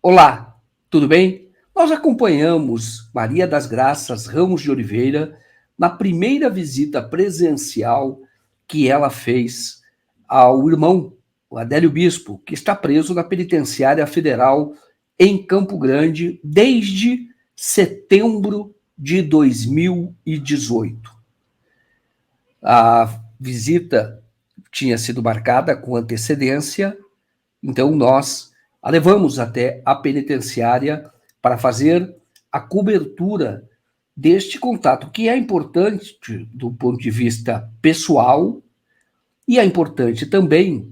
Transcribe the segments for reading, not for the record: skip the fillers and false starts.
Olá, tudo bem? Nós acompanhamos Maria das Graças Ramos de Oliveira na primeira visita presencial que ela fez ao irmão, o Adélio Bispo, que está preso na penitenciária federal em Campo Grande desde setembro de 2018. A visita tinha sido marcada com antecedência, então nós a levamos até a penitenciária para fazer a cobertura deste contato, que é importante do ponto de vista pessoal e é importante também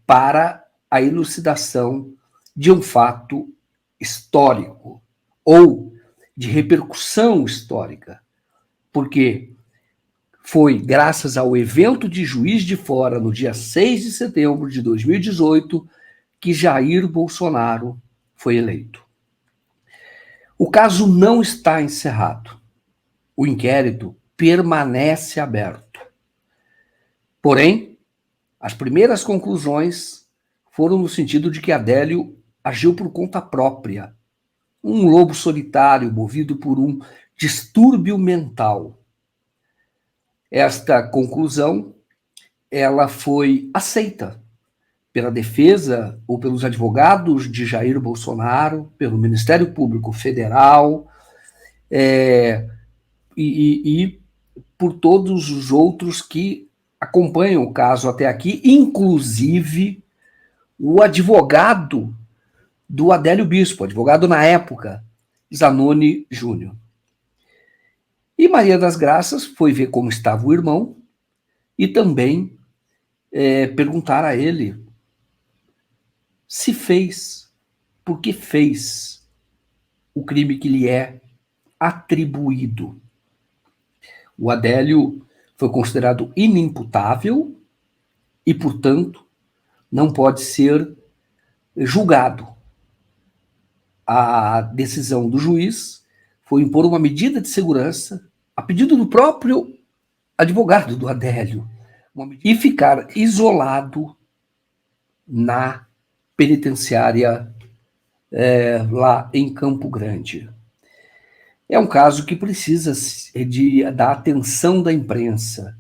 para a elucidação de um fato histórico ou de repercussão histórica, porque foi graças ao evento de Juiz de Fora, no dia 6 de setembro de 2018, que Jair Bolsonaro foi eleito. O caso não está encerrado. O inquérito permanece aberto. Porém, as primeiras conclusões foram no sentido de que Adélio agiu por conta própria, um lobo solitário movido por um distúrbio mental. Esta conclusão, ela foi aceita pela defesa ou pelos advogados de Jair Bolsonaro, pelo Ministério Público Federal e por todos os outros que acompanham o caso até aqui, inclusive o advogado do Adélio Bispo, advogado na época, Zanoni Júnior. E Maria das Graças foi ver como estava o irmão e também perguntar a ele se fez, por que fez o crime que lhe é atribuído. O Adélio foi considerado inimputável e, portanto, não pode ser julgado. A decisão do juiz foi impor uma medida de segurança, a pedido do próprio advogado do Adélio, e ficar isolado na penitenciária lá em Campo Grande. É um caso que precisa da atenção da imprensa,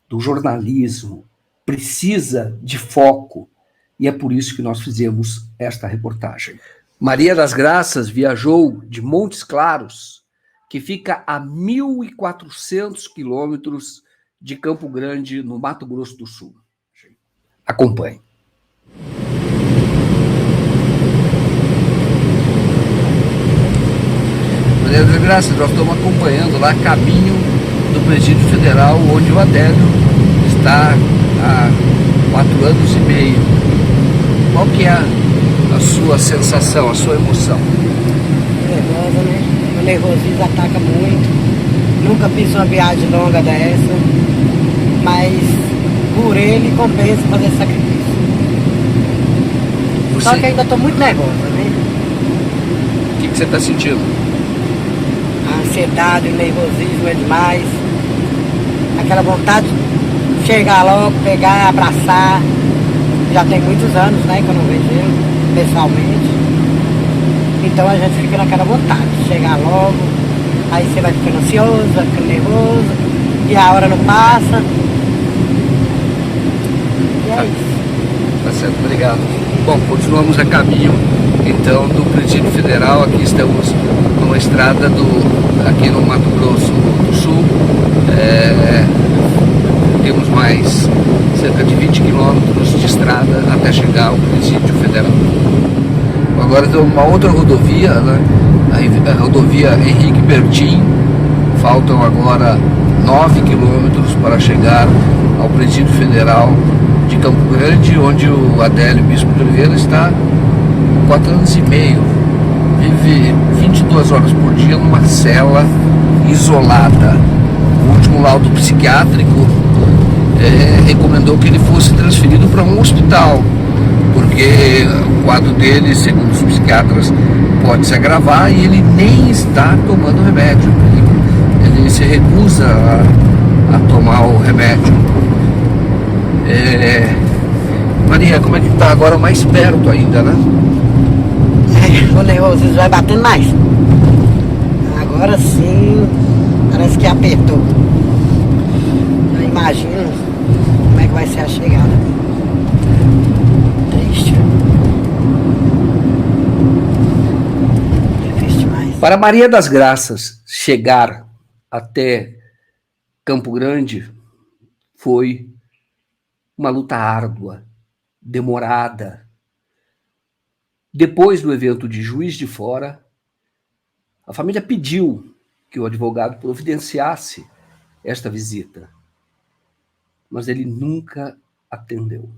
do jornalismo, precisa de foco, e é por isso que nós fizemos esta reportagem. Maria das Graças viajou de Montes Claros, que fica a 1.400 quilômetros de Campo Grande, no Mato Grosso do Sul. Acompanhe. Maria das Graças, nós estamos acompanhando lá caminho do Presídio Federal, onde o Adélio está há 4 anos e meio. Qual que é a sua sensação, a sua emoção? Nervosa, né? O nervosismo ataca muito. Nunca fiz uma viagem longa dessa, mas por ele compensa fazer sacrifício. Só que ainda estou muito nervosa, né? O que você está sentindo? A ansiedade, o nervosismo é demais. Aquela vontade de chegar logo, pegar, abraçar. Já tem muitos anos, né, que eu não vejo ele pessoalmente. Então a gente fica naquela vontade de chegar logo. Aí você vai ficando ansioso, vai ficando nervoso. E a hora não passa. E é isso. Tá certo, obrigado. Bom, continuamos a caminho, então, do Presídio Federal. Aqui estamos numa estrada aqui no Mato Grosso do Sul. Temos mais cerca de 20 quilômetros de estrada até chegar ao Presídio Federal. Agora temos uma outra rodovia, né? A rodovia Henrique Bertin. Faltam agora 9 quilômetros para chegar ao Presídio Federal de Campo Grande, onde o Adélio Bispo de Oliveira está há 4 anos e meio. Vive 22 horas por dia numa cela isolada. O último laudo psiquiátrico recomendou que ele fosse transferido para um hospital, porque o quadro dele, segundo os psiquiatras, pode se agravar e ele nem está tomando remédio. Ele se recusa a tomar o remédio. Maria, como é que está agora mais perto ainda, né? o nervosismo vai batendo mais. Agora sim, parece que apertou. Eu imagino como é que vai ser a chegada. Triste. Triste demais. Para Maria das Graças chegar até Campo Grande foi uma luta árdua, demorada. Depois do evento de Juiz de Fora, a família pediu que o advogado providenciasse esta visita, mas ele nunca atendeu.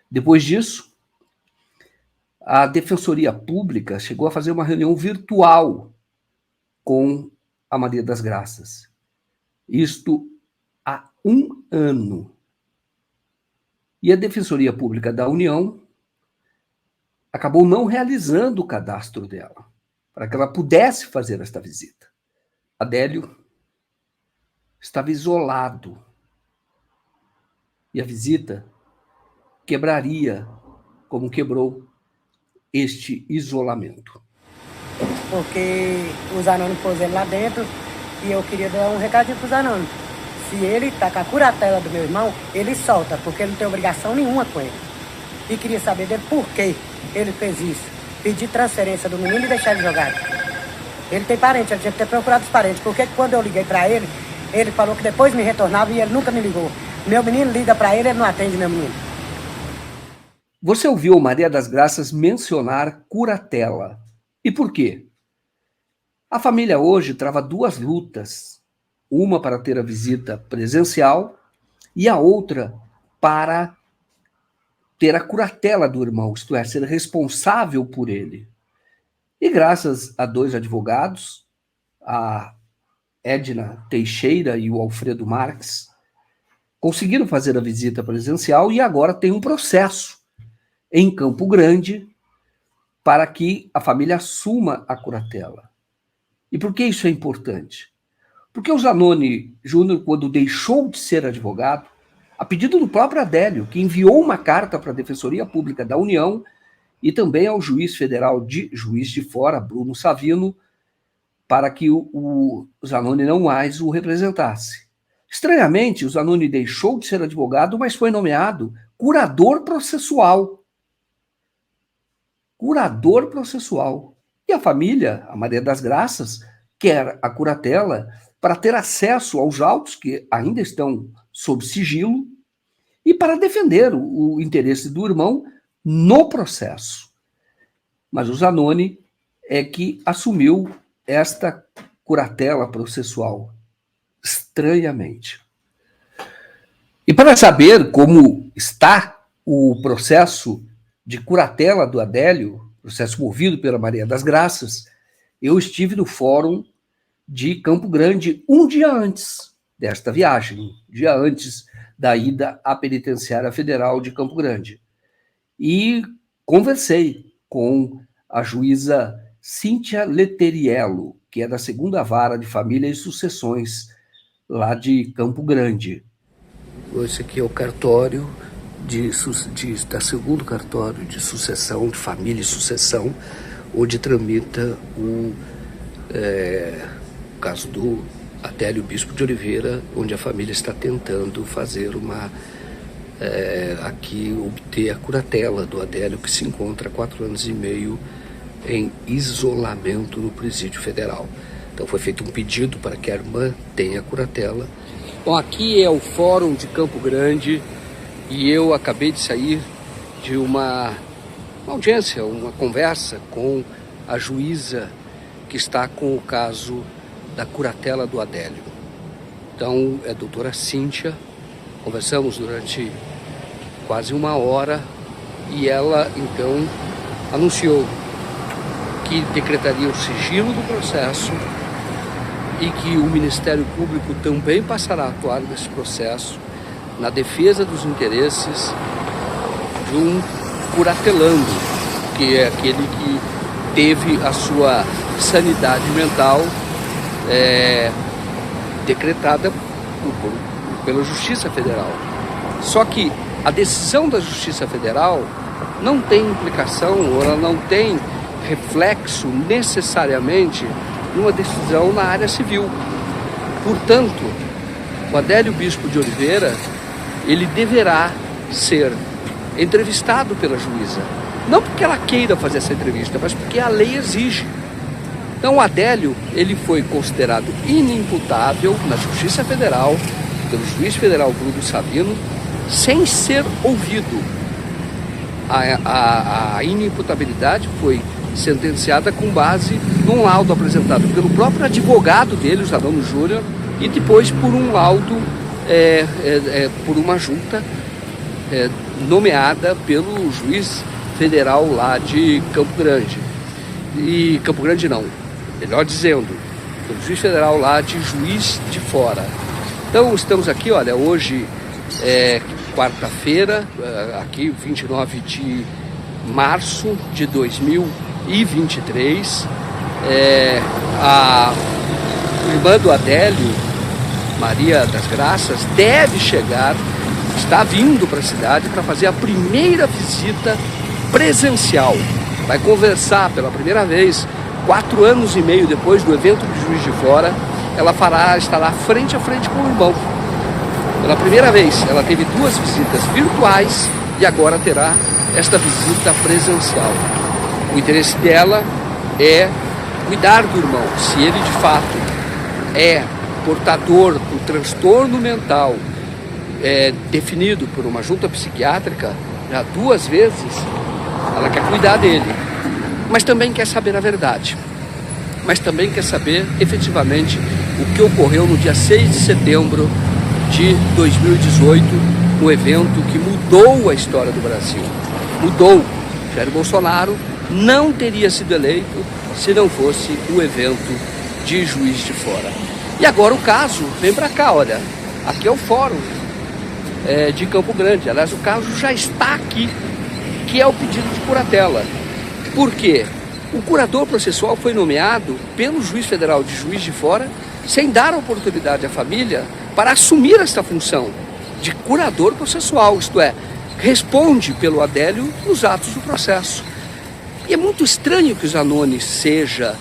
Depois disso, a Defensoria Pública chegou a fazer uma reunião virtual com a Maria das Graças. Isto há 1 ano. E a Defensoria Pública da União acabou não realizando o cadastro dela, para que ela pudesse fazer esta visita. Adélio estava isolado. E a visita quebraria, como quebrou, este isolamento. Porque o Zanoni pôs ele lá dentro e eu queria dar um recadinho pro Zanoni. Se ele tá com a curatela do meu irmão, ele solta, porque ele não tem obrigação nenhuma com ele. E queria saber dele por que ele fez isso. Pedir transferência do menino e deixar ele jogado. Ele tem parente, ele tinha que ter procurado os parentes, porque quando eu liguei pra ele, ele falou que depois me retornava e ele nunca me ligou. Meu menino liga pra ele, ele não atende meu menino. Você ouviu Maria das Graças mencionar curatela. E por quê? A família hoje trava 2 lutas. Uma para ter a visita presencial e a outra para ter a curatela do irmão, isto é, ser responsável por ele. E graças a 2 advogados, a Edna Teixeira e o Alfredo Marques, conseguiram fazer a visita presencial e agora tem um processo em Campo Grande para que a família assuma a curatela. E por que isso é importante? Porque o Zanoni Júnior, quando deixou de ser advogado, a pedido do próprio Adélio, que enviou uma carta para a Defensoria Pública da União e também ao juiz federal de Juiz de Fora, Bruno Savino, para que o Zanoni não mais o representasse. Estranhamente, o Zanoni deixou de ser advogado, mas foi nomeado curador processual. Curador processual. E a família, a Maria das Graças, quer a curatela para ter acesso aos autos que ainda estão sob sigilo e para defender o interesse do irmão no processo. Mas o Zanoni é que assumiu esta curatela processual, estranhamente. E para saber como está o processo de curatela do Adélio, processo movido pela Maria das Graças, eu estive no Fórum de Campo Grande um dia antes desta viagem, um dia antes da ida à Penitenciária Federal de Campo Grande. E conversei com a juíza Cíntia Leteriello, que é da 2ª Vara de Família e Sucessões, lá de Campo Grande. Esse aqui é o cartório da 2º cartório de sucessão, de família e sucessão, onde tramita o caso do Adélio Bispo de Oliveira, onde a família está tentando fazer aqui obter a curatela do Adélio, que se encontra há 4 anos e meio em isolamento no Presídio Federal. Então foi feito um pedido para que a irmã tenha a curatela. Bom, aqui é o Fórum de Campo Grande e eu acabei de sair de uma audiência, uma conversa com a juíza que está com o caso da curatela do Adélio. Então, é a doutora Cíntia, conversamos durante quase 1 hora e ela, então, anunciou que decretaria o sigilo do processo e que o Ministério Público também passará a atuar nesse processo na defesa dos interesses de um curatelando, que é aquele que teve a sua sanidade mental decretada pela Justiça Federal. Só que a decisão da Justiça Federal não tem implicação, ou ela não tem reflexo necessariamente numa decisão na área civil. Portanto, o Adélio Bispo de Oliveira, ele deverá ser entrevistado pela juíza. Não porque ela queira fazer essa entrevista, mas porque a lei exige. Então o Adélio, ele foi considerado inimputável na Justiça Federal, pelo juiz federal Bruno Savino, sem ser ouvido. A inimputabilidade foi sentenciada com base num laudo apresentado pelo próprio advogado dele, o Zanoni Júnior, e depois por um laudo, por uma junta nomeada pelo juiz federal lá de Campo Grande. E Campo Grande não, melhor dizendo, pelo juiz federal lá de Juiz de Fora. Então estamos aqui, olha, hoje é quarta-feira, aqui 29 de março de 2023. A irmã do Adélio, Maria das Graças, deve chegar, está vindo para a cidade para fazer a primeira visita presencial. Vai conversar pela primeira vez, 4 anos e meio depois do evento de Juiz de Fora, ela estará frente a frente com o irmão. Pela primeira vez, ela teve 2 visitas virtuais e agora terá esta visita presencial. O interesse dela é cuidar do irmão. Se ele de fato é portador do transtorno mental definido por uma junta psiquiátrica, já 2 vezes, ela quer cuidar dele. Mas também quer saber a verdade. Mas também quer saber efetivamente o que ocorreu no dia 6 de setembro de 2018, um evento que mudou a história do Brasil. Mudou. Jair Bolsonaro não teria sido eleito se não fosse o evento de Juiz de Fora. E agora o caso vem para cá, olha. Aqui é o fórum de Campo Grande. Aliás, o caso já está aqui, que é o pedido de curatela. Por quê? O curador processual foi nomeado pelo juiz federal de Juiz de Fora sem dar a oportunidade à família para assumir esta função de curador processual, isto é, responde pelo Adélio nos atos do processo. E é muito estranho que o Zanoni seja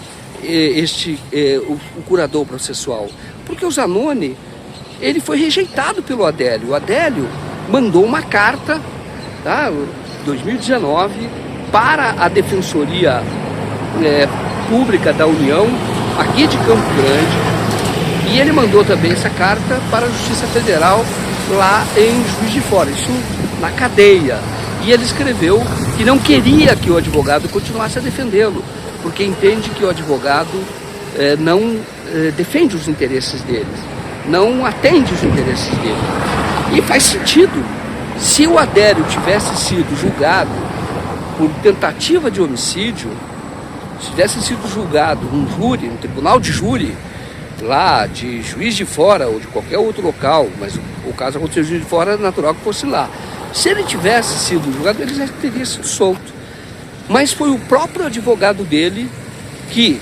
o curador processual, porque o Zanoni, ele foi rejeitado pelo Adélio. O Adélio mandou uma carta, tá, 2019, para a Defensoria Pública da União, aqui de Campo Grande, e ele mandou também essa carta para a Justiça Federal lá em Juiz de Fora, isso na cadeia. E ele escreveu que não queria que o advogado continuasse a defendê-lo, porque entende que o advogado não defende os interesses dele, não atende os interesses dele. E faz sentido. Se o Adélio tivesse sido julgado por tentativa de homicídio, se tivesse sido julgado num júri, no tribunal de júri, lá de Juiz de Fora ou de qualquer outro local, mas o caso aconteceu em Juiz de Fora, é natural que fosse lá. Se ele tivesse sido julgado, ele já teria sido solto. Mas foi o próprio advogado dele que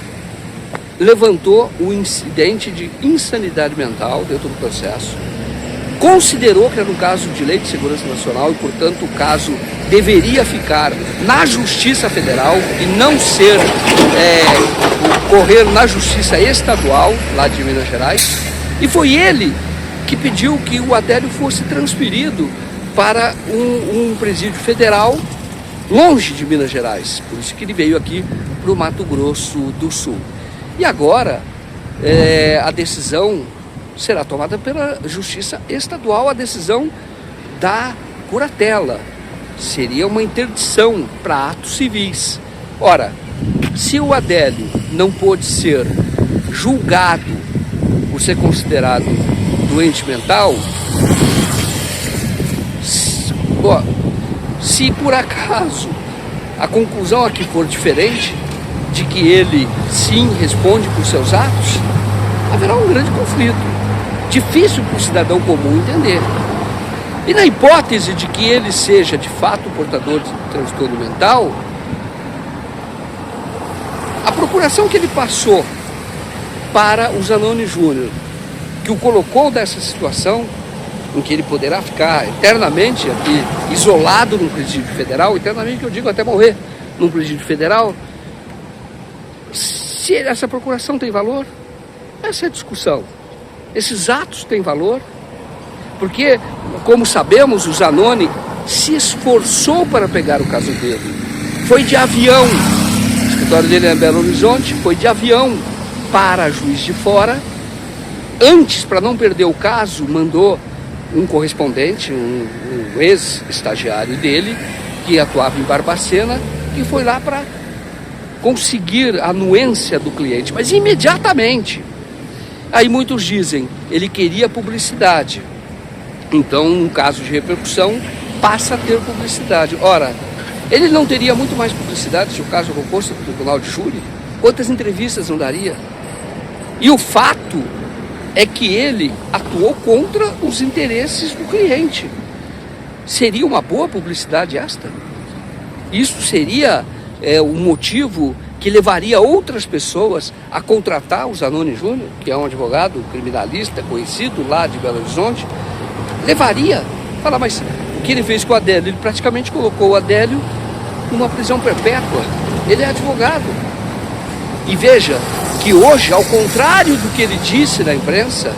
levantou o incidente de insanidade mental dentro do processo, considerou que era um caso de lei de segurança nacional e, portanto, o caso deveria ficar na Justiça Federal e não ser correr na Justiça Estadual, lá de Minas Gerais. E foi ele que pediu que o Adélio fosse transferido para um presídio federal longe de Minas Gerais. Por isso que ele veio aqui para o Mato Grosso do Sul. E agora a decisão será tomada pela Justiça Estadual, a decisão da curatela. Seria uma interdição para atos civis. Ora, se o Adélio não pôde ser julgado por ser considerado doente mental, se por acaso a conclusão aqui for diferente, de que ele sim responde por seus atos, haverá um grande conflito, difícil para o cidadão comum entender. E na hipótese de que ele seja de fato portador de transtorno mental, a procuração que ele passou para o Zanoni Júnior, que o colocou nessa situação, em que ele poderá ficar eternamente aqui, isolado num presídio federal, eternamente eu digo até morrer num presídio federal, se essa procuração tem valor, essa é a discussão. Esses atos têm valor, porque, como sabemos, o Zanoni se esforçou para pegar o caso dele. Foi de avião, o escritório dele é em Belo Horizonte, foi de avião para Juiz de Fora. Antes, para não perder o caso, mandou um correspondente, um ex-estagiário dele, que atuava em Barbacena, que foi lá para conseguir a anuência do cliente, mas imediatamente. Aí muitos dizem, ele queria publicidade. Então, num caso de repercussão, passa a ter publicidade. Ora, ele não teria muito mais publicidade se o caso fosse no tribunal de júri? Quantas entrevistas não daria? E o fato é que ele atuou contra os interesses do cliente. Seria uma boa publicidade esta? Isso seria um motivo que levaria outras pessoas a contratar o Zanoni Júnior, que é um advogado criminalista conhecido lá de Belo Horizonte? Levaria. Fala, mas o que ele fez com o Adélio? Ele praticamente colocou o Adélio numa prisão perpétua. Ele é advogado. E veja que hoje, ao contrário do que ele disse na imprensa,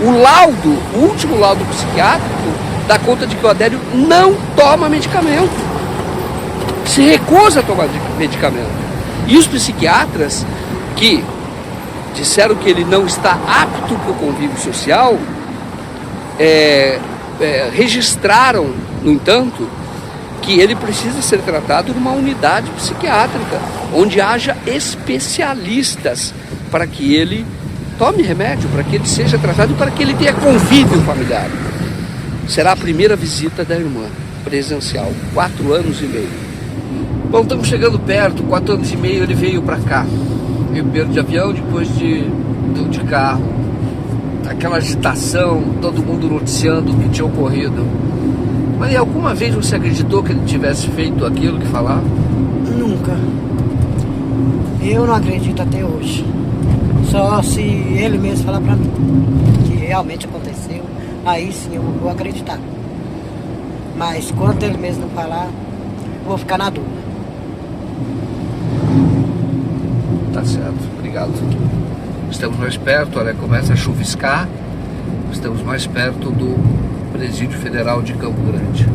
o último laudo psiquiátrico dá conta de que o Adélio não toma medicamento. Se recusa a tomar medicamento. E os psiquiatras que disseram que ele não está apto para o convívio social, registraram, no entanto, que ele precisa ser tratado numa unidade psiquiátrica, onde haja especialistas para que ele tome remédio, para que ele seja tratado e para que ele tenha convívio familiar. Será a primeira visita da irmã, presencial, 4 anos e meio. Bom, estamos chegando perto, 4 anos e meio ele veio para cá. Veio primeiro de avião, depois de carro. Aquela agitação, todo mundo noticiando o que tinha ocorrido. Mas alguma vez você acreditou que ele tivesse feito aquilo que falava? Nunca. Eu não acredito até hoje. Só se ele mesmo falar pra mim que realmente aconteceu, aí sim eu vou acreditar. Mas quando ele mesmo não falar, eu vou ficar na dúvida. Tá certo, obrigado. Estamos mais perto, olha, começa a chuviscar. Estamos mais perto do Presídio Federal de Campo Grande.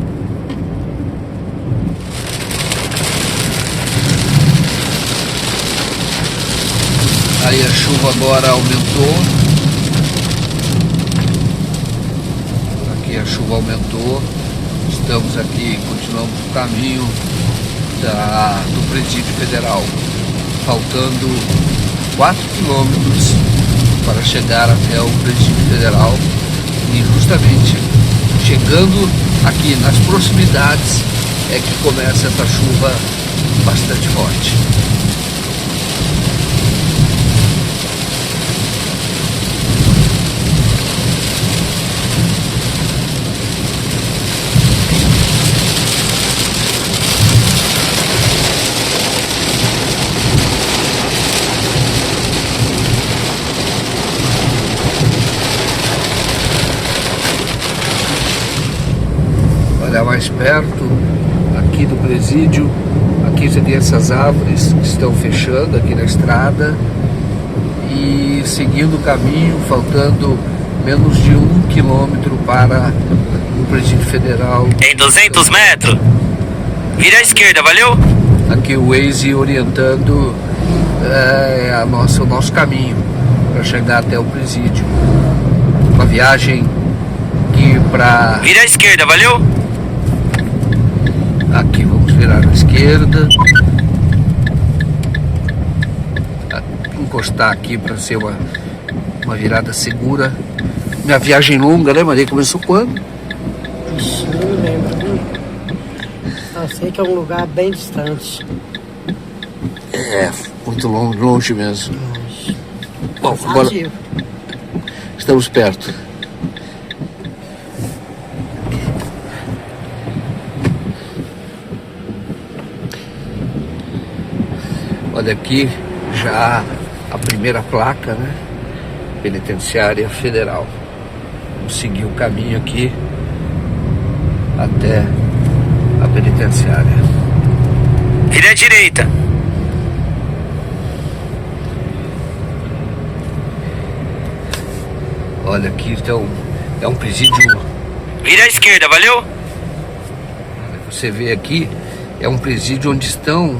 Aí a chuva agora aumentou. Aqui a chuva aumentou. Estamos aqui, continuamos o caminho do Presídio Federal. Faltando 4 quilômetros para chegar até o Presídio Federal. E justamente chegando aqui nas proximidades é que começa essa chuva bastante forte. Mais perto aqui do presídio, aqui você tem essas árvores que estão fechando aqui na estrada e seguindo o caminho, faltando menos de 1 quilômetro para o Presídio Federal. Em 200 metros, vira à esquerda, valeu? Aqui o Waze orientando o nosso caminho para chegar até o presídio. Uma viagem que para... Vira à esquerda, valeu? Aqui vamos virar à esquerda, encostar aqui para ser uma virada segura. Minha viagem longa, né, Maria? Começou quando? Ixi, não lembro. Eu sei que é um lugar bem distante. Muito longe mesmo. Bom, agora estamos perto. Olha aqui já a primeira placa, né? Penitenciária Federal. Vamos seguir o caminho aqui até a penitenciária. Vira à direita. Olha aqui, então, é um presídio. Vira à esquerda, valeu? Você vê aqui, é um presídio onde estão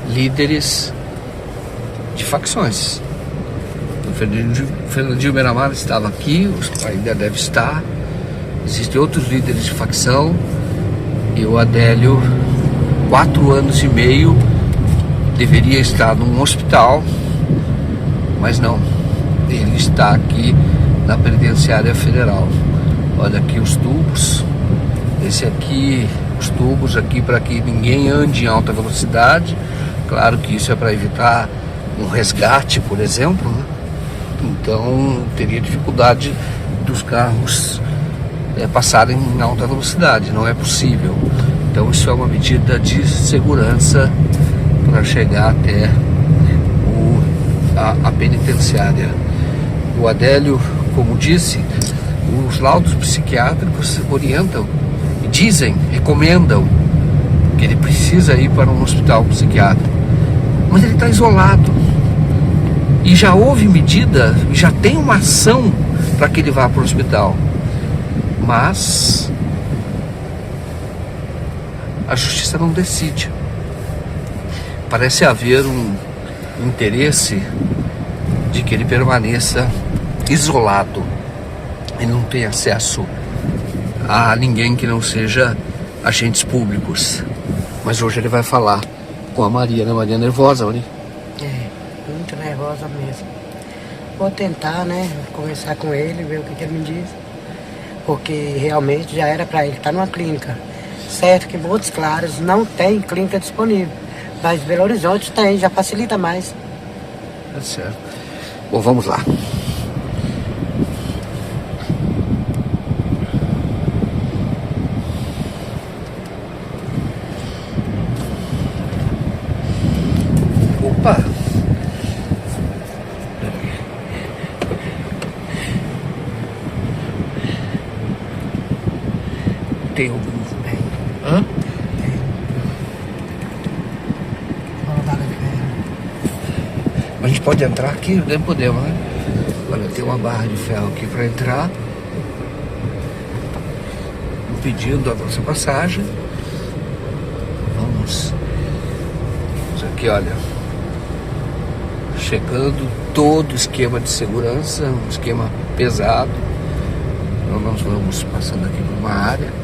líderes de facções. O Fernandinho Beiramar estava aqui, ainda deve estar. Existem outros líderes de facção. E o Adélio, 4 anos e meio, deveria estar num hospital, mas não. Ele está aqui na penitenciária federal. Olha aqui os tubos. Esse aqui, os tubos aqui para que ninguém ande em alta velocidade. Claro que isso é para evitar um resgate, por exemplo, né? Então teria dificuldade dos carros passarem em alta velocidade, não é possível. Então isso é uma medida de segurança para chegar até a penitenciária. O Adélio, como disse, os laudos psiquiátricos orientam, dizem, recomendam que ele precisa ir para um hospital psiquiátrico, mas ele está isolado e já houve medida, já tem uma ação para que ele vá para o hospital, mas a justiça não decide. Parece haver um interesse de que ele permaneça isolado. Ele não tem acesso a ninguém que não seja agentes públicos. Mas hoje ele vai falar com a Maria, né? Maria nervosa, Maria? Muito nervosa mesmo. Vou tentar, né, conversar com ele, ver o que ele me diz. Porque realmente já era para ele estar numa clínica. Certo que Montes Claros não tem clínica disponível, mas Belo Horizonte tem, já facilita mais. Tá certo. Bom, vamos lá. Opa! Tem algum... Hã? Tem. Uma rodada de ferro. A gente pode entrar aqui? Nem podemos, né? Olha, tem uma barra de ferro aqui para entrar, pedindo a nossa passagem. Vamos aqui, olha, chegando todo o esquema de segurança, um esquema pesado. Então nós vamos passando aqui por uma área.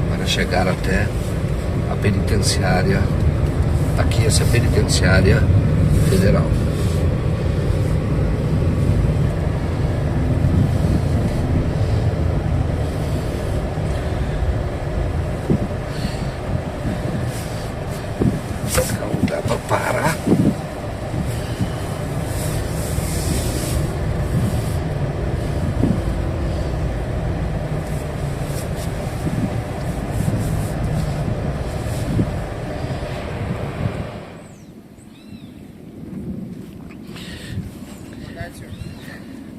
Para chegar até a penitenciária. Aqui essa é a penitenciária federal. Não dá para parar.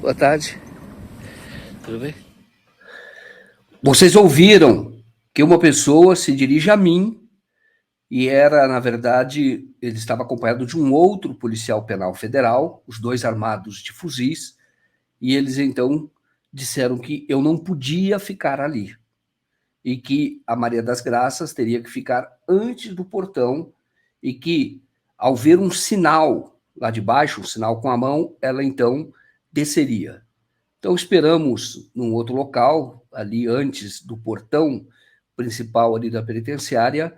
Boa tarde. Tudo bem? Vocês ouviram que uma pessoa se dirige a mim e era, na verdade, ele estava acompanhado de um outro policial penal federal, os dois armados de fuzis, e eles então disseram que eu não podia ficar ali e que a Maria das Graças teria que ficar antes do portão e que, ao ver um sinal lá de baixo, um sinal com a mão, ela então desceria. Então esperamos num outro local, ali antes do portão principal ali da penitenciária.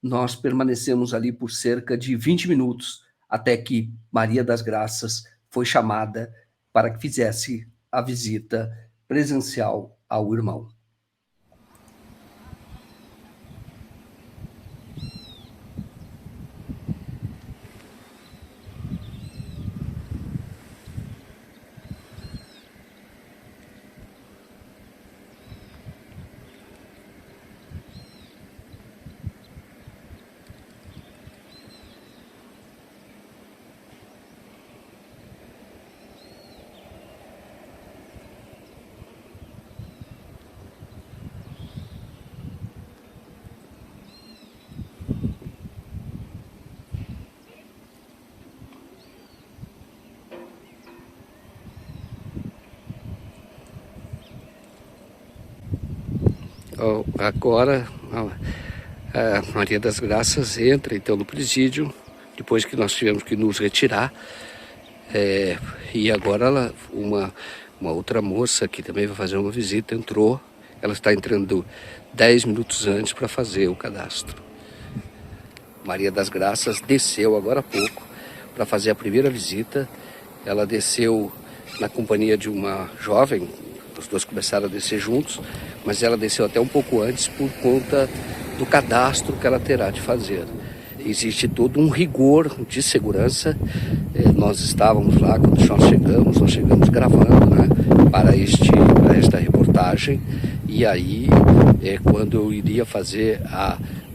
Nós permanecemos ali por cerca de 20 minutos, até que Maria das Graças foi chamada para que fizesse a visita presencial ao irmão. agora a Maria das Graças entra então no presídio, depois que nós tivemos que nos retirar. E agora uma outra moça que também vai fazer uma visita entrou. Ela está entrando 10 minutos antes para fazer o cadastro. Maria das Graças desceu agora há pouco para fazer a primeira visita. Ela desceu na companhia de uma jovem, os dois começaram a descer juntos, mas ela desceu até um pouco antes por conta do cadastro que ela terá de fazer. Existe todo um rigor de segurança. Nós estávamos lá quando nós chegamos gravando, né, para esta reportagem. E aí, quando eu iria fazer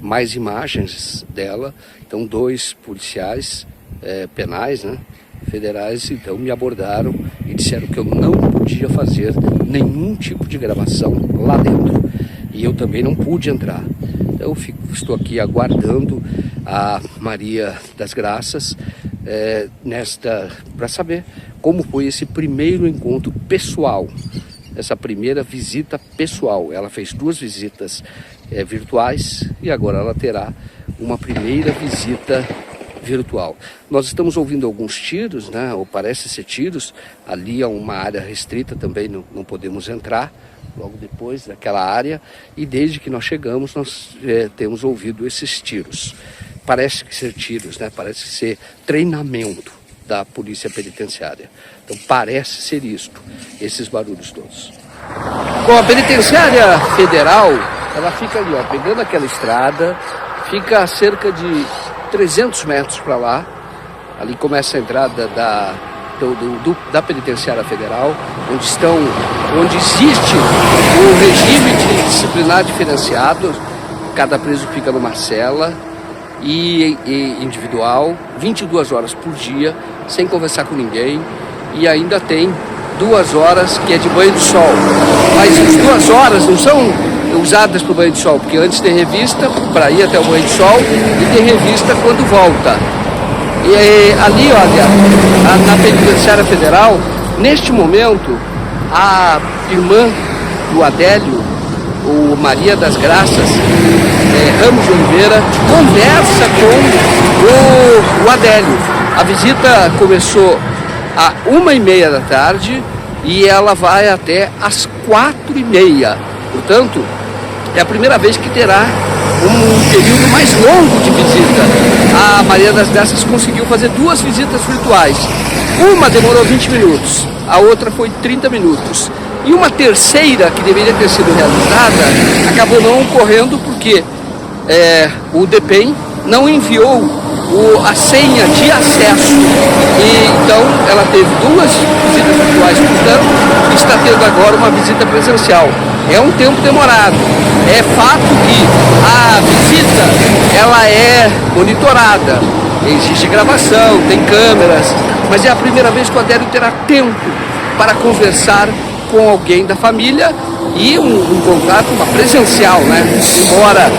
mais imagens dela, então 2 policiais penais, né, federais, então me abordaram e disseram que eu não podia fazer nenhum tipo de gravação lá dentro. E eu também não pude entrar. Então estou aqui aguardando a Maria das Graças para saber como foi esse primeiro encontro pessoal, essa primeira visita pessoal. Ela fez 2 visitas virtuais e agora ela terá uma primeira visita virtual. Nós estamos ouvindo alguns tiros, né, ou parece ser tiros. Ali é uma área restrita também, não podemos entrar logo depois daquela área, e desde que nós chegamos nós temos ouvido esses tiros. Parece que ser tiros, né? Parece ser treinamento da polícia penitenciária. Então parece ser isto, esses barulhos todos. Bom, a penitenciária federal, ela fica ali, ó, pegando aquela estrada, fica a cerca de 300 metros para lá. Ali começa a entrada da penitenciária federal, onde existe o regime de disciplinar diferenciado. Cada preso fica numa cela e individual, 22 horas por dia, sem conversar com ninguém, e ainda tem 2 horas que é de banho de sol. Mas as 2 horas não são usadas para o banho de sol, porque antes tem revista para ir até o banho de sol e tem revista quando volta. E ali, olha, na penitenciária federal, neste momento, a irmã do Adélio, o Maria das Graças, Ramos de Oliveira, conversa com o Adélio. A visita começou às 1h30 da tarde e ela vai até às 4h30. Portanto, é a primeira vez que terá um período mais longo de visita. A Maria das Graças conseguiu fazer 2 visitas virtuais. Uma demorou 20 minutos, a outra foi 30 minutos. E uma terceira, que deveria ter sido realizada, acabou não ocorrendo porque o DEPEN não enviou a senha de acesso. E então ela teve 2 visitas virtuais, portanto, está tendo agora uma visita presencial. É um tempo demorado. É fato que a visita ela é monitorada, existe gravação, tem câmeras, mas é a primeira vez que o Adélio terá tempo para conversar com alguém da família e um contato, uma presencial, né? Embora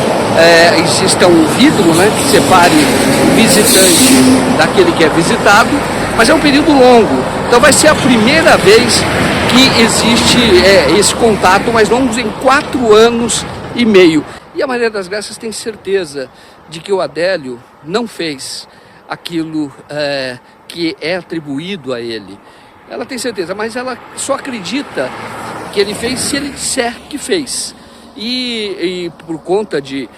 exista um vidro, né, que separe o visitante daquele que é visitado, mas é um período longo. Então vai ser a primeira vez que existe esse contato mais longo em 4 anos e meio. E a Maria das Graças tem certeza de que o Adélio não fez aquilo que é atribuído a ele. Ela tem certeza, mas ela só acredita que ele fez se ele disser que fez. E por conta de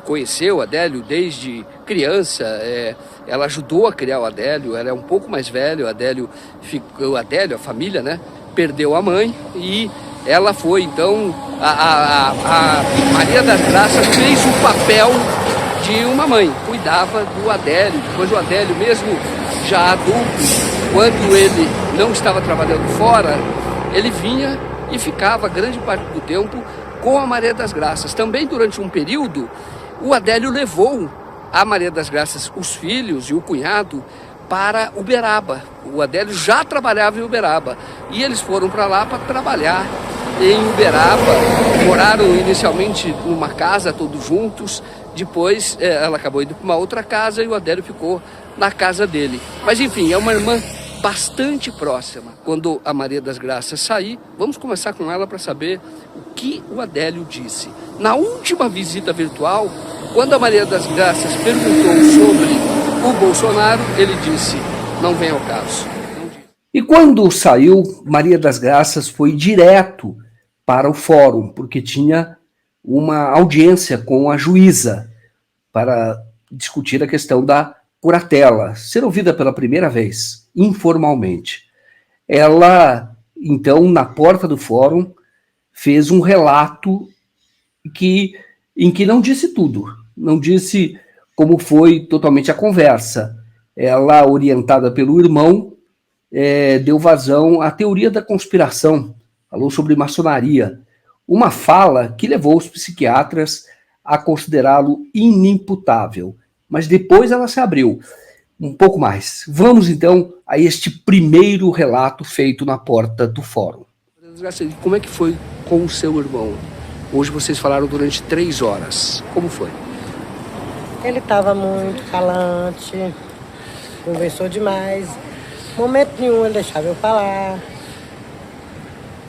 conhecer o Adélio desde criança, ela ajudou a criar o Adélio. Ela é um pouco mais velha, a família, né, perdeu a mãe e ela foi, então, a Maria das Graças fez o papel de uma mãe, cuidava do Adélio. Depois o Adélio, mesmo já adulto, quando ele não estava trabalhando fora, ele vinha e ficava grande parte do tempo com a Maria das Graças. Também durante um período, o Adélio levou a Maria das Graças, os filhos e o cunhado, para Uberaba. O Adélio já trabalhava em Uberaba e eles foram para lá para trabalhar em Uberaba. Moraram inicialmente numa casa todos juntos, depois ela acabou indo para uma outra casa e o Adélio ficou na casa dele. Mas enfim, é uma irmã bastante próxima. Quando a Maria das Graças sair, vamos conversar com ela para saber o que o Adélio disse. Na última visita virtual, quando a Maria das Graças perguntou sobre o Bolsonaro, ele disse, não vem ao caso. E quando saiu, Maria das Graças foi direto para o fórum, porque tinha uma audiência com a juíza para discutir a questão da curatela, ser ouvida pela primeira vez, informalmente. Ela, então, na porta do fórum, fez um relato em que não disse tudo, não disse como foi totalmente a conversa. Ela, orientada pelo irmão, deu vazão à teoria da conspiração, falou sobre maçonaria, uma fala que levou os psiquiatras a considerá-lo inimputável. Mas depois ela se abriu um pouco mais. Vamos então a este primeiro relato feito na porta do fórum. Como é que foi com o seu irmão? Hoje vocês falaram durante 3 horas. Como foi? Ele estava muito falante, conversou demais. Momento nenhum ele deixava eu falar.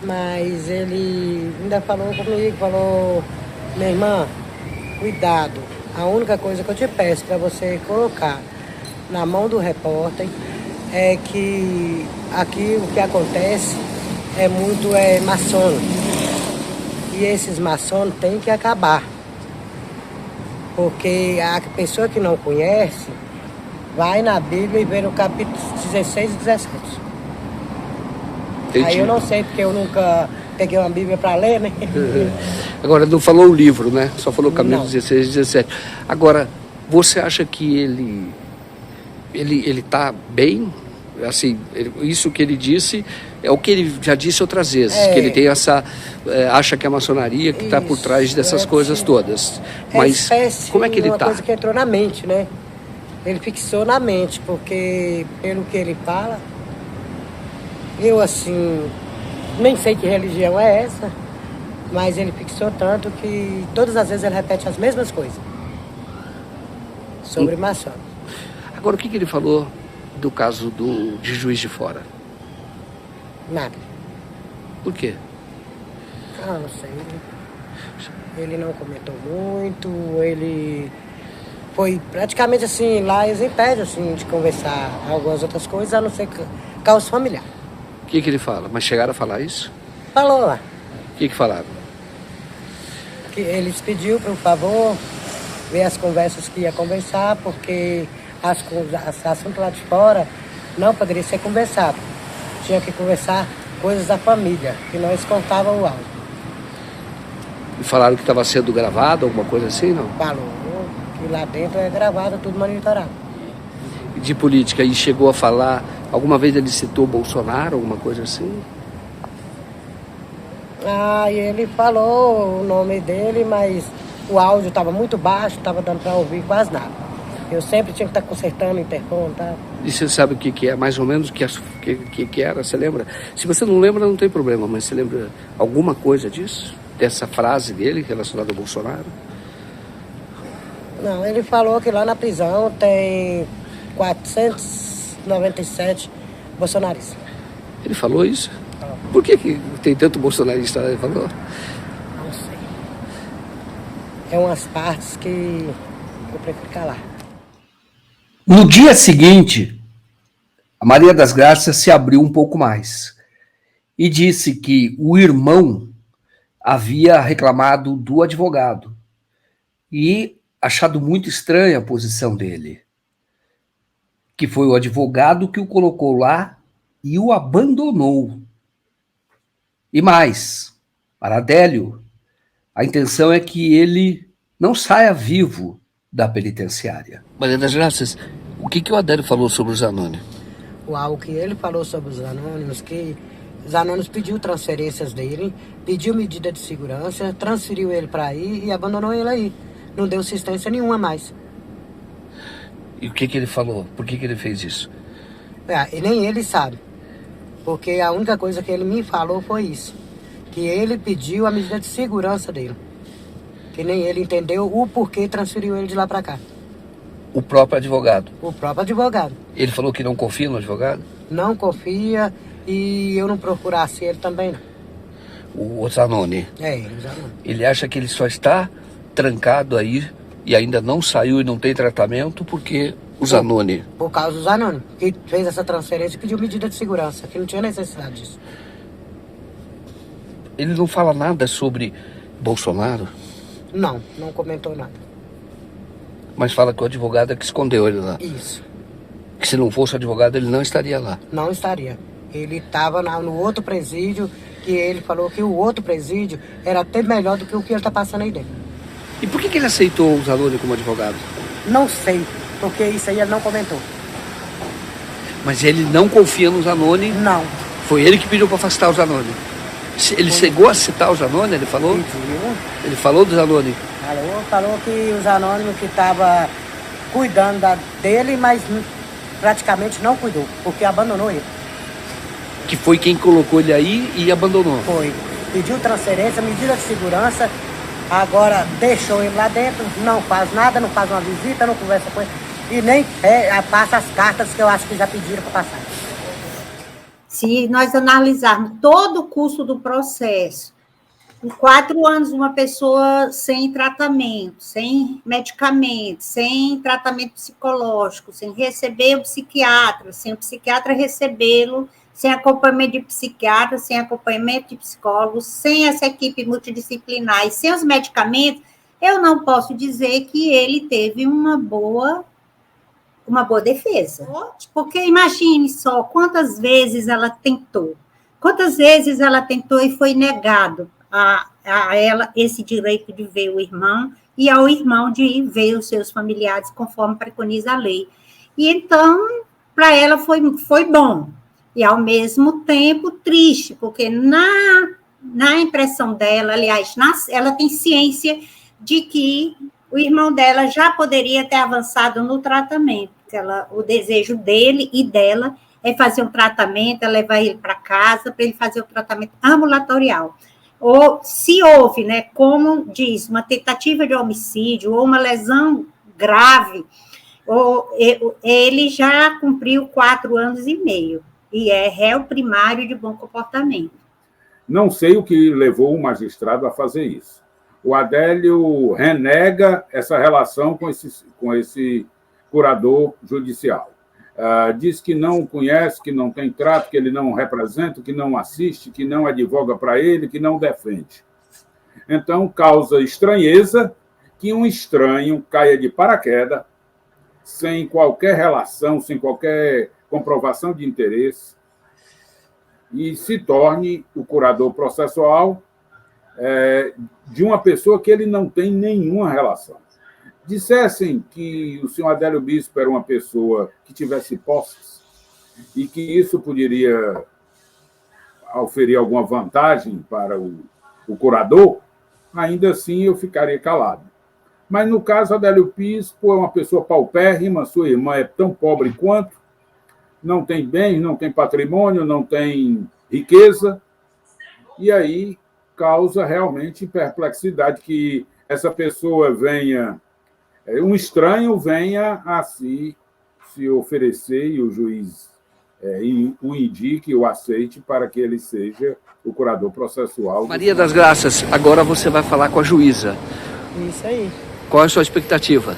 Mas ele ainda falou comigo, falou, minha irmã, cuidado. A única coisa que eu te peço para você colocar na mão do repórter é que aqui o que acontece é muito maçom. E esses maçons têm que acabar. Porque a pessoa que não conhece vai na Bíblia e vê no capítulo 16 e 17. Entendi. Aí eu não sei, porque eu nunca peguei uma Bíblia para ler, né? Agora, não falou o livro, né? Só falou o capítulo 16 e 17. Agora, você acha que ele tá bem? Assim, isso que ele disse é o que ele já disse outras vezes, que ele tem essa... acha que é a maçonaria que está por trás dessas coisas todas. Mas como é que ele está? É uma coisa que entrou na mente, né? Ele fixou na mente, porque pelo que ele fala, eu assim, nem sei que religião é essa, mas ele fixou tanto que todas as vezes ele repete as mesmas coisas sobre maçom. Agora, o que ele falou do caso de Juiz de Fora? Nada. Por quê? Ah, não sei. Ele não comentou muito, ele foi praticamente assim, lá eles impedem assim, de conversar algumas outras coisas, a não ser causa familiar. O que ele fala? Mas chegaram a falar isso? Falou lá. O que falaram? Que eles pediu, por favor, ver as conversas que ia conversar, porque as assuntos lá de fora não poderia ser conversado. Tinha que conversar coisas da família, que nós contava o áudio. E falaram que estava sendo gravado, alguma coisa assim, não? Falou que lá dentro é gravado, tudo monitorado. De política, e chegou a falar, alguma vez ele citou Bolsonaro, alguma coisa assim? Ah, e ele falou o nome dele, mas o áudio estava muito baixo, estava dando para ouvir quase nada. Eu sempre tinha que estar consertando o interfone, tá? E você sabe o que é, mais ou menos, o que era? Você lembra? Se você não lembra, não tem problema, mas você lembra alguma coisa disso? Dessa frase dele relacionada ao Bolsonaro? Não, ele falou que lá na prisão tem 497 bolsonaristas. Ele falou isso? Por que tem tanto bolsonarista? Ele falou? Não sei. É umas partes que eu prefiro calar. No dia seguinte, a Maria das Graças se abriu um pouco mais e disse que o irmão havia reclamado do advogado e achado muito estranha a posição dele, que foi o advogado que o colocou lá e o abandonou. E mais, para Adélio, a intenção é que ele não saia vivo da penitenciária. Maria das Graças, o que o Adélio falou sobre os anônimos? O que ele falou sobre os anônimos, que os anônimos pediu transferências dele, pediu medida de segurança, transferiu ele para aí e abandonou ele aí. Não deu assistência nenhuma mais. E o que ele falou? Por que ele fez isso? E nem ele sabe. Porque a única coisa que ele me falou foi isso. Que ele pediu a medida de segurança dele. Que nem ele entendeu o porquê transferiu ele de lá para cá. O próprio advogado? O próprio advogado. Ele falou que não confia no advogado? não confia e eu não procurasse ele também não. O Zanoni. O Zanoni. Ele acha que ele só está trancado aí e ainda não saiu e não tem tratamento porque o Zanoni. Por causa do Zanoni, que fez essa transferência e pediu medida de segurança, que não tinha necessidade disso. Ele não fala nada sobre Bolsonaro? Não comentou nada. Mas fala que o advogado é que escondeu ele lá. Isso. Que se não fosse o advogado, ele não estaria lá. Não estaria. Ele estava no outro presídio, que ele falou que o outro presídio era até melhor do que o que ele está passando aí dentro. E por que ele aceitou o Zanoni como advogado? Não sei, porque isso aí ele não comentou. Mas ele não confia no Zanoni? Não. Foi ele que pediu para afastar o Zanoni. Ele chegou a citar o Zanoni, ele falou? Pediu. Ele falou do Zanoni? Falou que os anônimos que estavam cuidando dele, mas praticamente não cuidou, porque abandonou ele. Que foi quem colocou ele aí e abandonou? Foi. Pediu transferência, medida de segurança, agora deixou ele lá dentro, não faz nada, não faz uma visita, não conversa com ele e nem passa as cartas que eu acho que já pediram para passar. Se nós analisarmos todo o custo do processo, em 4 anos, uma pessoa sem tratamento, sem medicamento, sem tratamento psicológico, sem receber o psiquiatra, sem o psiquiatra recebê-lo, sem acompanhamento de psiquiatra, sem acompanhamento de psicólogo, sem essa equipe multidisciplinar e sem os medicamentos, eu não posso dizer que ele teve uma boa defesa. Porque imagine só quantas vezes ela tentou e foi negado a ela esse direito de ver o irmão e ao irmão de ver os seus familiares, conforme preconiza a lei. E então, para ela foi bom, e ao mesmo tempo triste, porque na impressão dela, aliás, ela tem ciência de que o irmão dela já poderia ter avançado no tratamento, o desejo dele e dela é fazer um tratamento, é levar ele para casa, para ele fazer o tratamento ambulatorial. Ou se houve, né, como diz, uma tentativa de homicídio ou uma lesão grave, ele já cumpriu 4 anos e meio e é réu primário de bom comportamento. Não sei o que levou o magistrado a fazer isso. O Adélio renega essa relação com esse curador judicial. Diz que não conhece, que não tem trato, que ele não representa, que não assiste, que não advoga para ele, que não defende. Então, causa estranheza que um estranho caia de paraquedas, sem qualquer relação, sem qualquer comprovação de interesse, e se torne o curador processual de uma pessoa que ele não tem nenhuma relação. Dissessem que o senhor Adélio Bispo era uma pessoa que tivesse posses e que isso poderia oferir alguma vantagem para o curador, ainda assim eu ficaria calado. Mas, no caso, Adélio Bispo é uma pessoa paupérrima, sua irmã é tão pobre quanto, não tem bens, não tem patrimônio, não tem riqueza, e aí causa realmente perplexidade que essa pessoa um estranho venha a se oferecer e o juiz o indique, o aceite para que ele seja o curador processual. Maria das Graças, agora você vai falar com a juíza. Isso aí. Qual é a sua expectativa?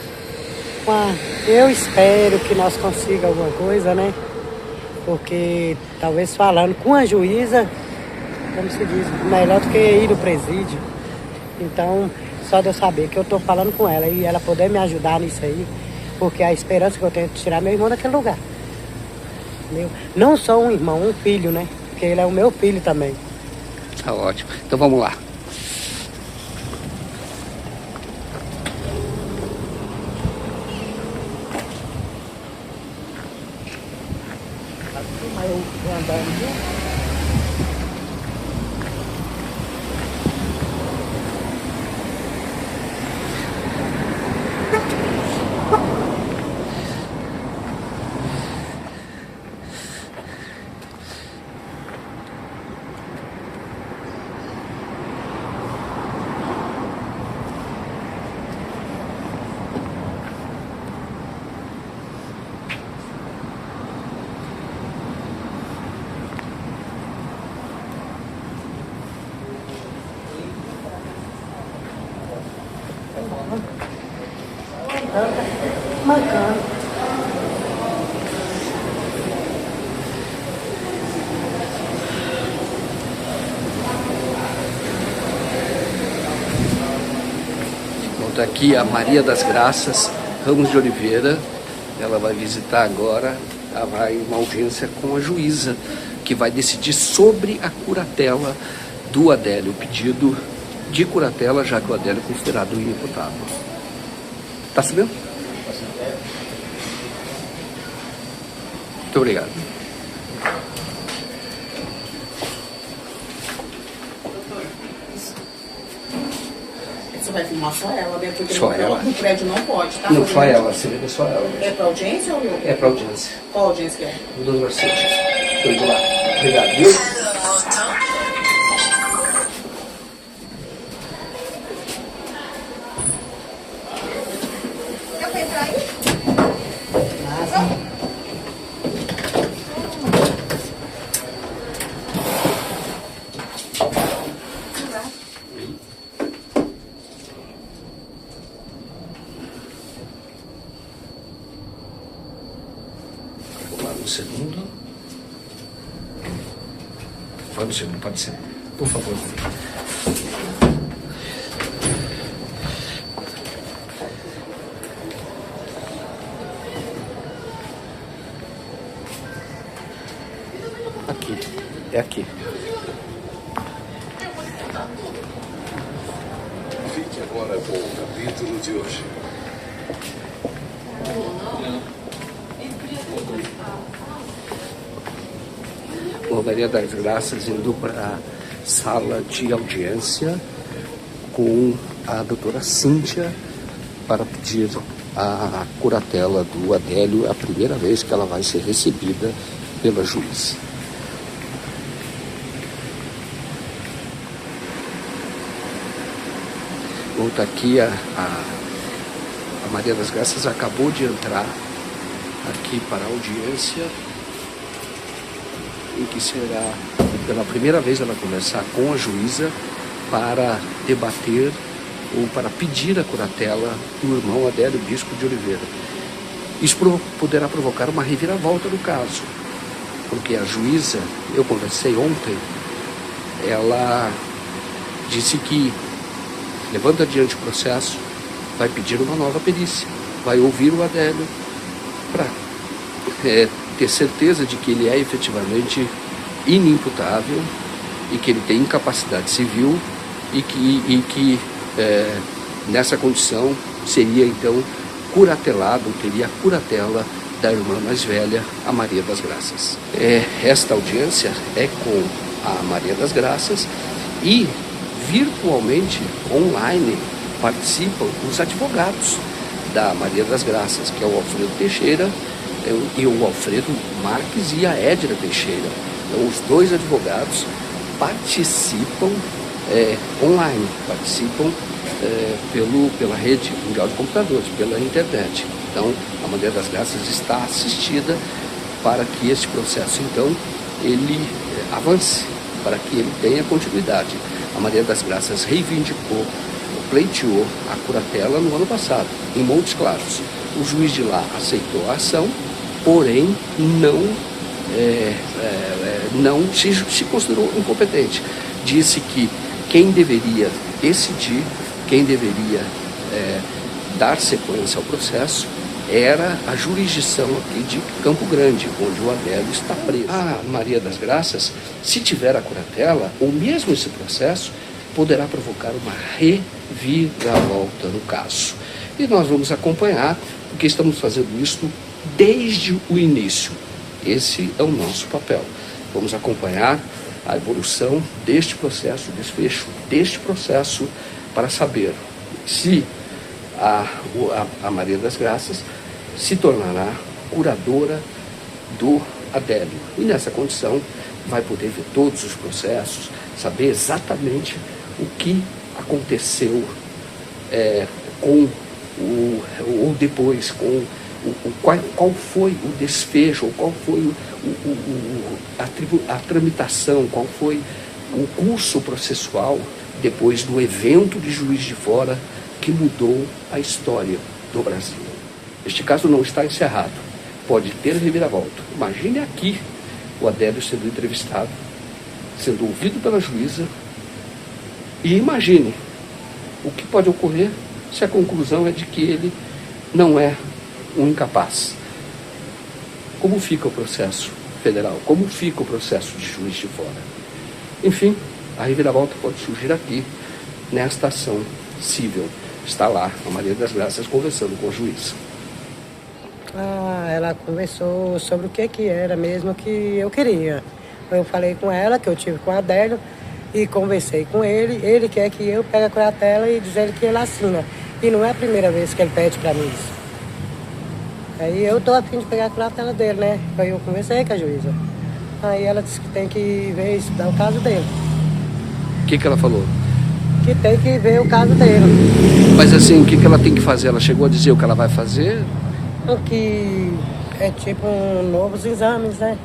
Eu espero que nós consigamos alguma coisa, né? Porque talvez falando com a juíza, como se diz, melhor do que ir no presídio. Então, só de eu saber que eu estou falando com ela e ela poder me ajudar nisso aí, porque a esperança que eu tenho é tirar meu irmão daquele lugar. Não só um irmão, um filho, né? Porque ele é o meu filho também. Tá ótimo. Então vamos lá. Eu andando, viu? Mancando. Está aqui a Maria das Graças Ramos de Oliveira. Ela vai visitar agora, ela vai em uma audiência com a juíza, que vai decidir sobre a curatela do Adélio, o pedido de curatela, já que o Adélio é considerado inimputável. Está sabendo? Muito obrigado. Você vai filmar só ela, né? Porque Só ela. No prédio não pode, tá? Não, só ela, você vê só ela. É pra audiência ou não? É para audiência. Qual audiência que é? O Dr. Marcelo. Estou indo lá. Obrigado, viu? Vou lá no segundo. Vai no segundo, pode ser. Por favor. Aqui. É aqui. Fique agora com o capítulo de hoje. Bom, Maria das Graças indo para a sala de audiência com a doutora Cíntia para pedir a curatela do Adélio, a primeira vez que ela vai ser recebida pela juíza. Bom, está aqui a Maria das Graças acabou de entrar aqui para a audiência, em que será pela primeira vez ela conversar com a juíza para debater ou para pedir a curatela do irmão Adélio Bispo de Oliveira. Isso poderá provocar uma reviravolta no caso, porque a juíza, eu conversei ontem, ela disse que levando adiante o processo, vai pedir uma nova perícia, vai ouvir o Adélio para ter certeza de que ele é efetivamente inimputável e que ele tem incapacidade civil e que nessa condição seria então curatelado, teria a curatela da irmã mais velha, a Maria das Graças. Esta audiência é com a Maria das Graças e virtualmente, online, participam os advogados da Maria das Graças, que é o Alfredo Teixeira e o Alfredo Marques e a Édira Teixeira. Então, os dois advogados participam online, participam pela rede mundial de computadores, pela internet. Então, a Maria das Graças está assistida para que este processo, então, ele avance, para que ele tenha continuidade. A Maria das Graças reivindicou, pleiteou a curatela no ano passado, em Montes Claros. O juiz de lá aceitou a ação, porém não se considerou incompetente. Disse que quem deveria decidir, quem deveria dar sequência ao processo, era a jurisdição aqui de Campo Grande, onde o Adélio está preso. A Maria das Graças, se tiver a curatela, ou mesmo esse processo, poderá provocar uma reviravolta no caso. E nós vamos acompanhar, porque estamos fazendo isso desde o início. Esse é o nosso papel. Vamos acompanhar a evolução deste processo, o desfecho deste processo, para saber se a Maria das Graças se tornará curadora do Adélio. E nessa condição vai poder ver todos os processos, saber exatamente o que aconteceu ou depois, qual foi o desfecho, ou qual foi a tramitação, qual foi o curso processual depois do evento de Juiz de Fora que mudou a história do Brasil. Este caso não está encerrado. Pode ter reviravolta. Imagine aqui o Adélio sendo entrevistado, sendo ouvido pela juíza, e imagine o que pode ocorrer se a conclusão é de que ele não é um incapaz. Como fica o processo federal? Como fica o processo de Juiz de Fora? Enfim, a reviravolta pode surgir aqui, nesta ação civil. Está lá a Maria das Graças conversando com o juiz. Ela conversou sobre o que era mesmo que eu queria. Eu falei com ela, que eu tive com o Adélio, e conversei com ele. Ele quer que eu pegue a curatela e diz ele que ele assina. E não é a primeira vez que ele pede para mim isso. Aí eu tô a fim de pegar a curatela dele, né? Aí eu conversei com a juíza. Aí ela disse que tem que ver, estudar o caso dele. O que ela falou? Que tem que ver o caso dele. Mas assim, o que ela tem que fazer? Ela chegou a dizer o que ela vai fazer? Que é tipo novos exames, né?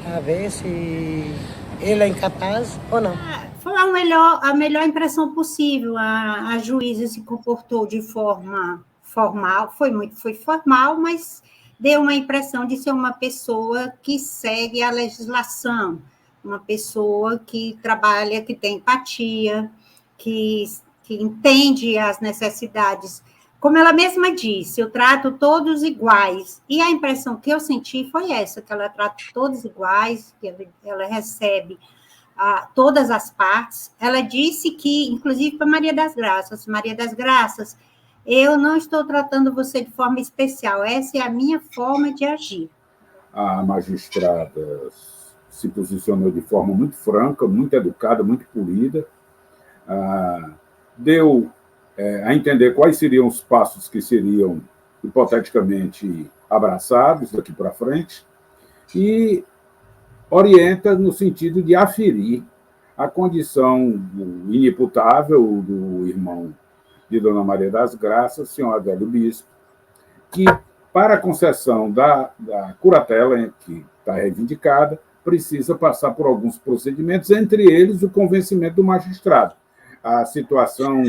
Pra ver se ele é incapaz ou não. Foi a melhor impressão possível. A juíza se comportou de forma formal, foi formal, mas deu uma impressão de ser uma pessoa que segue a legislação, uma pessoa que trabalha, que tem empatia, que entende as necessidades. Como ela mesma disse, eu trato todos iguais. E a impressão que eu senti foi essa, que ela trata todos iguais, que ela recebe todas as partes. Ela disse que, inclusive para Maria das Graças, eu não estou tratando você de forma especial, essa é a minha forma de agir. A magistrada se posicionou de forma muito franca, muito educada, muito polida, deu a entender quais seriam os passos que seriam hipoteticamente abraçados daqui para frente e orienta no sentido de aferir a condição inimputável do irmão de Dona Maria das Graças, senhor Adélio Bispo, que, para a concessão da curatela, que está reivindicada, precisa passar por alguns procedimentos, entre eles o convencimento do magistrado. A situação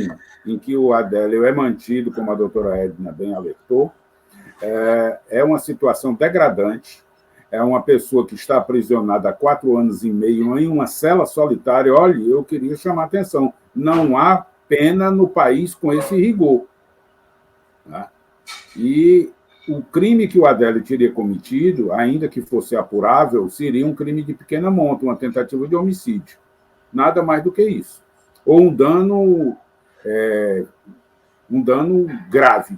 em que o Adélio é mantido, como a doutora Edna bem alertou, é uma situação degradante, é uma pessoa que está aprisionada há 4 anos e meio em uma cela solitária. Olha, eu queria chamar a atenção, não há pena no país com esse rigor. Tá? E o crime que o Adélio teria cometido, ainda que fosse apurável, seria um crime de pequena monta, uma tentativa de homicídio. Nada mais do que isso. Ou um dano grave,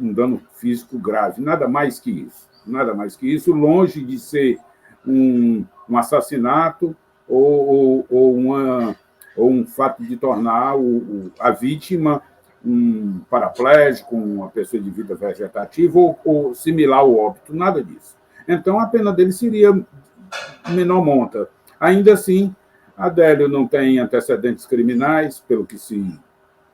um dano físico grave, nada mais que isso. Nada mais que isso, longe de ser um assassinato ou um fato de tornar a vítima um paraplégico, uma pessoa de vida vegetativa ou similar ao óbito, nada disso. Então, a pena dele seria menor monta. Ainda assim, Adélio não tem antecedentes criminais, pelo que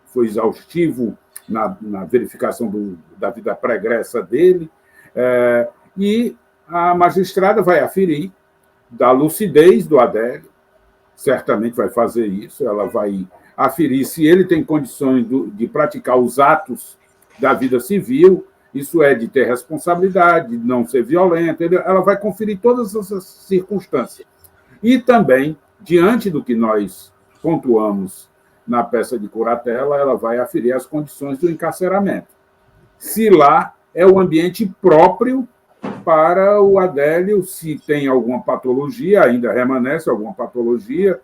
foi exaustivo na verificação da vida pregressa dele, e a magistrada vai aferir da lucidez do Adélio, certamente vai fazer isso, ela vai aferir se ele tem condições de praticar os atos da vida civil, isso é, de ter responsabilidade, de não ser violento, ela vai conferir todas essas circunstâncias. E também, diante do que nós pontuamos na peça de curatela, ela vai aferir as condições do encarceramento. Se lá é o ambiente próprio para o Adélio, se tem alguma patologia, ainda remanesce alguma patologia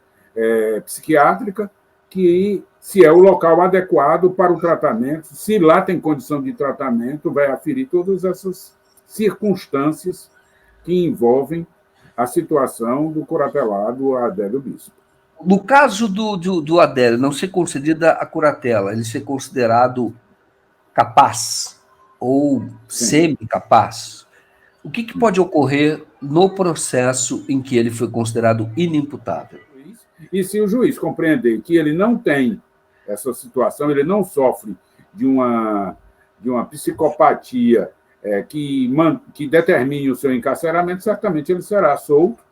psiquiátrica, que se é o local adequado para o tratamento, se lá tem condição de tratamento, vai aferir todas essas circunstâncias que envolvem a situação do curatelado Adélio Bispo. No caso do Adélio não ser concedida a curatela, ele ser considerado capaz ou semi-capaz, o que pode ocorrer no processo em que ele foi considerado inimputável? E se o juiz compreender que ele não tem essa situação, ele não sofre de uma psicopatia que determine o seu encarceramento, certamente ele será solto.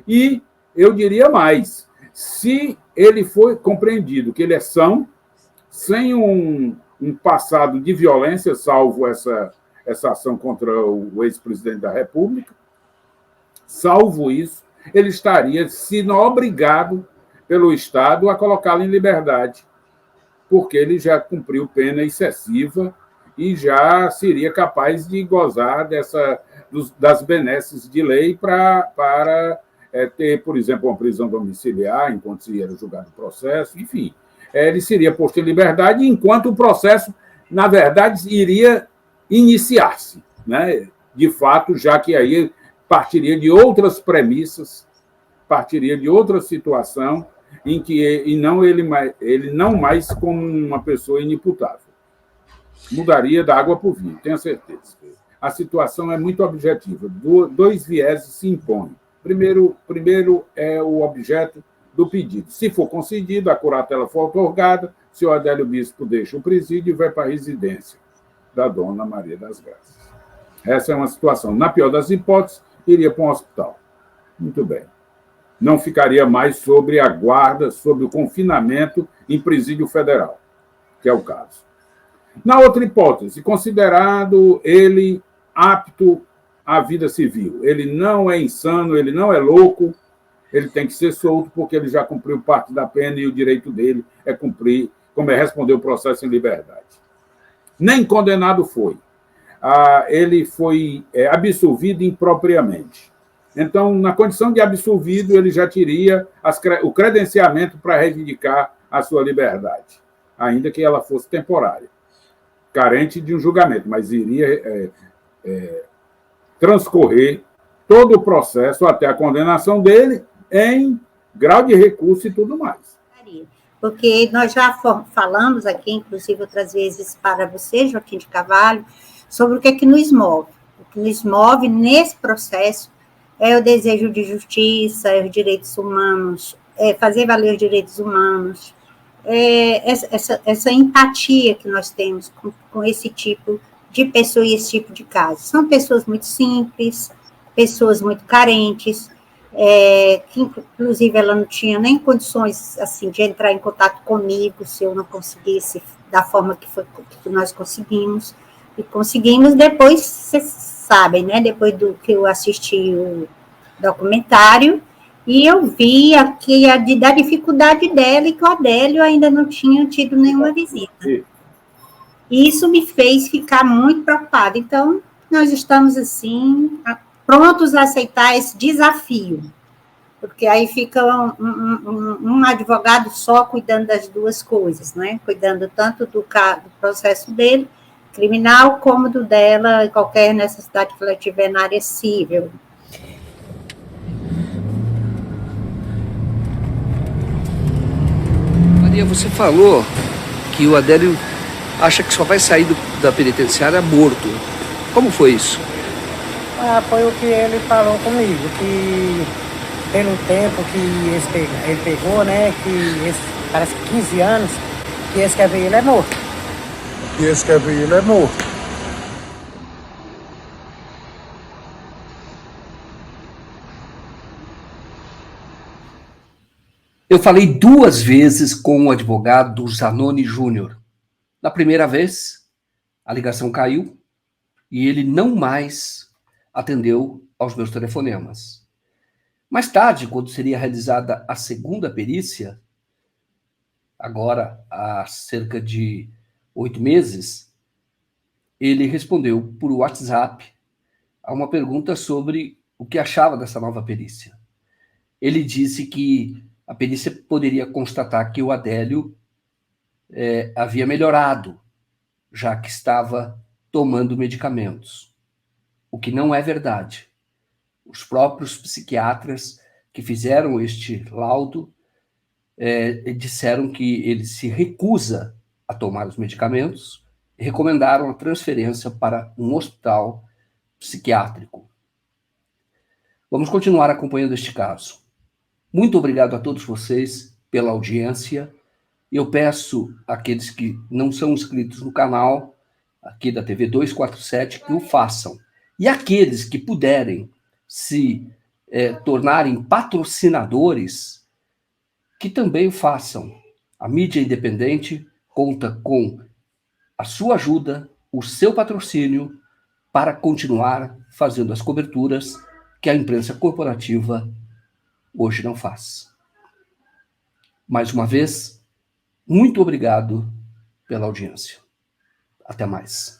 E eu diria mais, se ele for compreendido que ele é são, sem um passado de violência, salvo essa ação contra o ex-presidente da República. Salvo isso, ele estaria sendo obrigado pelo Estado a colocá-lo em liberdade, porque ele já cumpriu pena excessiva e já seria capaz de gozar das benesses de lei para ter, por exemplo, uma prisão domiciliar enquanto se era julgado o processo, enfim. Ele seria posto em liberdade enquanto o processo, na verdade, iria iniciar-se, né? De fato, já que aí partiria de outras premissas, partiria de outra situação, em que ele não mais como uma pessoa inimputável. Mudaria da água para o vinho, tenho certeza. A situação é muito objetiva. Dois vieses se impõem. Primeiro é o objeto do pedido. Se for concedido, a curatela for outorgada, o senhor Adélio Bispo deixa o presídio e vai para a residência da dona Maria das Graças. Essa é uma situação. Na pior das hipóteses, iria para um hospital. Muito bem. Não ficaria mais sobre a guarda, sobre o confinamento em presídio federal, que é o caso. Na outra hipótese, considerado ele apto à vida civil, ele não é insano, ele não é louco, ele tem que ser solto porque ele já cumpriu parte da pena e o direito dele é cumprir, como é responder o processo em liberdade. Nem condenado foi. Ele foi absolvido impropriamente. Então, na condição de absolvido, ele já teria o credenciamento para reivindicar a sua liberdade, ainda que ela fosse temporária, carente de um julgamento, mas iria transcorrer todo o processo até a condenação dele em grau de recurso e tudo mais. Porque nós já falamos aqui, inclusive outras vezes para você, Joaquim de Carvalho, sobre o que nos move. O que nos move nesse processo é o desejo de justiça, é os direitos humanos, é fazer valer os direitos humanos, essa empatia que nós temos com esse tipo de pessoa e esse tipo de caso. São pessoas muito simples, pessoas muito carentes, que inclusive ela não tinha nem condições assim, de entrar em contato comigo se eu não conseguisse da forma que nós conseguimos. E conseguimos depois, vocês sabem, né? Depois do que eu assisti o documentário, e eu vi aqui da dificuldade dela e que o Adélio ainda não tinha tido nenhuma visita. E isso me fez ficar muito preocupada. Então, nós estamos, assim, prontos a aceitar esse desafio, porque aí fica um advogado só cuidando das duas coisas, né? Cuidando tanto do processo dele, criminal, como do dela, e qualquer necessidade que ela tiver na área civil. Maria, você falou que o Adélio acha que só vai sair da penitenciária morto. Como foi isso? Foi o que ele falou comigo, que pelo tempo que ele pegou, né, que parece que 15 anos, que esse quer ver ele é morto. E esse quer ver ele é morto. Eu falei 2 vezes com o advogado Zanoni Júnior. Na primeira vez, a ligação caiu e ele não mais atendeu aos meus telefonemas. Mais tarde, quando seria realizada a segunda perícia, agora há cerca de 8 meses, ele respondeu por WhatsApp a uma pergunta sobre o que achava dessa nova perícia. Ele disse que a perícia poderia constatar que o Adélio havia melhorado, já que estava tomando medicamentos, o que não é verdade. Os próprios psiquiatras que fizeram este laudo disseram que ele se recusa a tomar os medicamentos e recomendaram a transferência para um hospital psiquiátrico. Vamos continuar acompanhando este caso. Muito obrigado a todos vocês pela audiência. Eu peço àqueles que não são inscritos no canal, aqui da TV 247, que o façam. E aqueles que puderem se tornarem patrocinadores, que também o façam. A mídia independente conta com a sua ajuda, o seu patrocínio, para continuar fazendo as coberturas que a imprensa corporativa hoje não faz. Mais uma vez, muito obrigado pela audiência. Até mais.